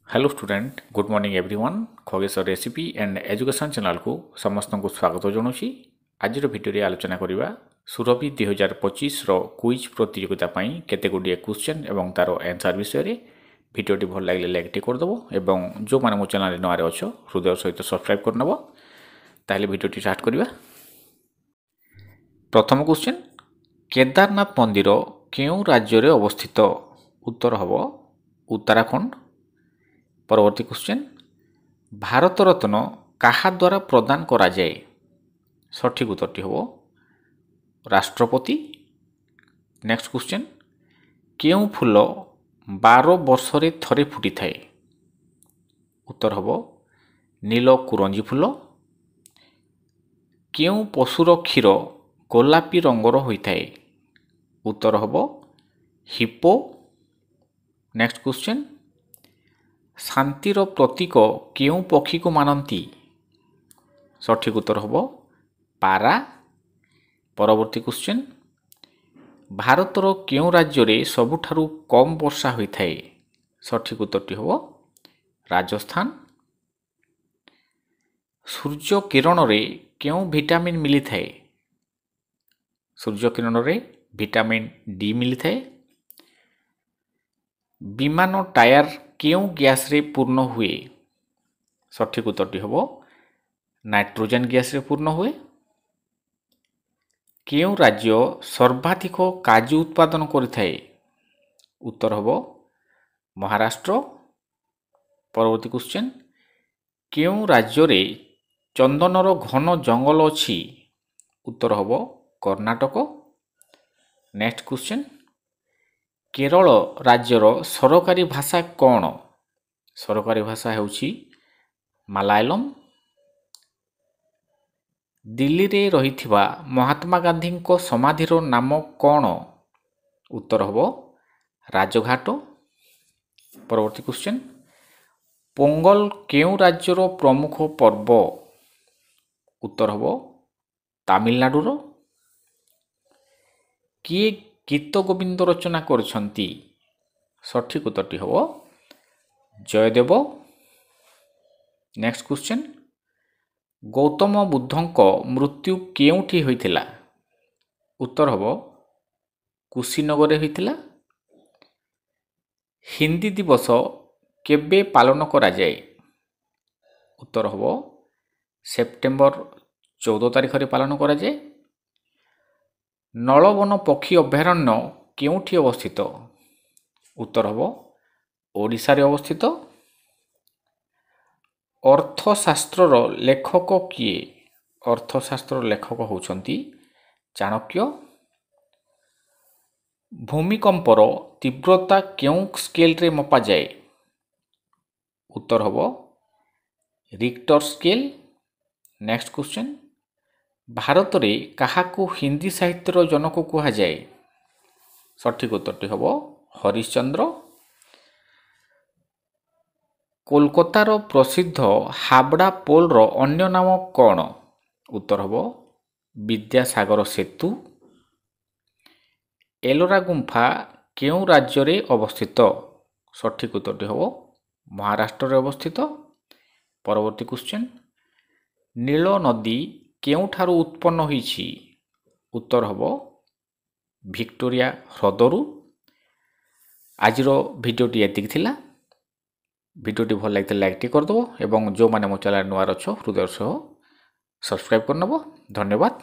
Hello student good morning everyone Khageshwar recipe and education channel को समस्त को स्वागत जनाऊँगी। आज भिडियो आलोचना करवा सुरभि 2025 क्विज प्रतियोगिता केते गुड़िए क्वेश्चन एवं तार आंसर विषय में भिडियोटी भल लगे लाइक करदेव एवं जो मैंने मो चैनल नए अच्छो हृदय सहित सब्सक्राइब करनब। ताहले भिडियोटी स्टार्ट करवा। प्रथम क्वेश्चन, केदारनाथ मंदिर केउं राज्य रे अवस्थित? उत्तर हम उत्तराखंड। परवर्ती क्वेश्चन, भारत रत्न काहा द्वारा प्रदान करा जाए? सठिक उत्तरटी हम राष्ट्रपति। नेक्स्ट क्वेश्चन, केउं फूल 12 वर्षरे थरे फुटी थाए? उत्तर हम नील कुरंजी फूल। केउं पशुर क्षीर गोलापी रंगर होइथाए? उत्तर हम हिप्पो। नेक्स्ट क्वेश्चन, शांतिर प्रतीक केउं पक्षी को मानती? सठिक उत्तर हम पारा। परवर्ती क्वेश्चन, भारतर केउं राज्य रे सबुठारु कम वर्षा होइथाए? सठिक उत्तरटी हम राजस्थान। सूर्य किरण रे केउं विटामिन मिली थाए? सूर्य किरण रे विटामिन डी मिली थाए। विमान टायर केउं गैस रे पूर्ण हुए? सठिक उत्तरटी हम नाइट्रोजन गैस रे पूर्ण हुए। केउं राज्य सर्वाधिक काजू उत्पादन करिथाए? उत्तर हम महाराष्ट्र। परवर्ती क्वेश्चन, केउं राज्य रे चंदनर घन जंगल अछि? उत्तर हम कर्णाटक। नेक्स्ट क्वेश्चन, केरल राज्यर सरकारी भाषा कौन? सरकारी भाषा हेउछि मालायालम। दिल्ली रे रहिथिबा महात्मा गांधी को समाधिर नाम कौन? उत्तर हम राजघाट। परवर्ती क्वेश्चन, पोंगल केउं राज्यर प्रमुख पर्व? उत्तर हम तामिलनाडुर। किए गीत गोविंद रचना करछंती? सठिक उत्तरटी हम जयदेव। नेक्स्ट क्वेश्चन, गौतम बुद्धंक मृत्यु केउंठी होइथिला? उत्तर हम कुशीनगर होइथिला। हिंदी दिवस केबे पालन करा जाए? उत्तर हम सेप्टेम्बर 14 तारिख रे पालन करा जाए। नलवन पक्षी अभयारण्य केउंठी अवस्थित? उत्तर हम ओडिशा रे अवस्थित। अर्थशास्त्र लेखक किए? अर्थशास्त्र लेखक होउछंती चाणक्य। भूमिकंपर तीव्रता केउं स्केल रे मपा जाए? उत्तर हम Richter scale. Next question, Bharat रे काहाकू हिंदी साहित्यर जनक कुहा जाए? सठिक उत्तरटी हम हरिश्चंद्र। कोलकातार प्रसिद्ध हावड़ा पोल अन्य नाम कौन? उत्तर हम विद्यासागर सेतु। एलोरा गुंफा केउं राज्य रे अवस्थित? सठिक उत्तरटी हम महाराष्ट्र रे अवस्थित। परवर्ती क्वेश्चन, नील नदी केउंठारु उत्पन्न होईछि? उत्तर हम विक्टोरिया ह्रदरू। आजिर भिडियोटी एतिक थिला। भिडियोटी भल लगे लाइक करदेव एवं जो मैंने मो चैनल नुआ अच्छो हृदय सह सब्सक्राइब करनब। धन्यवाद।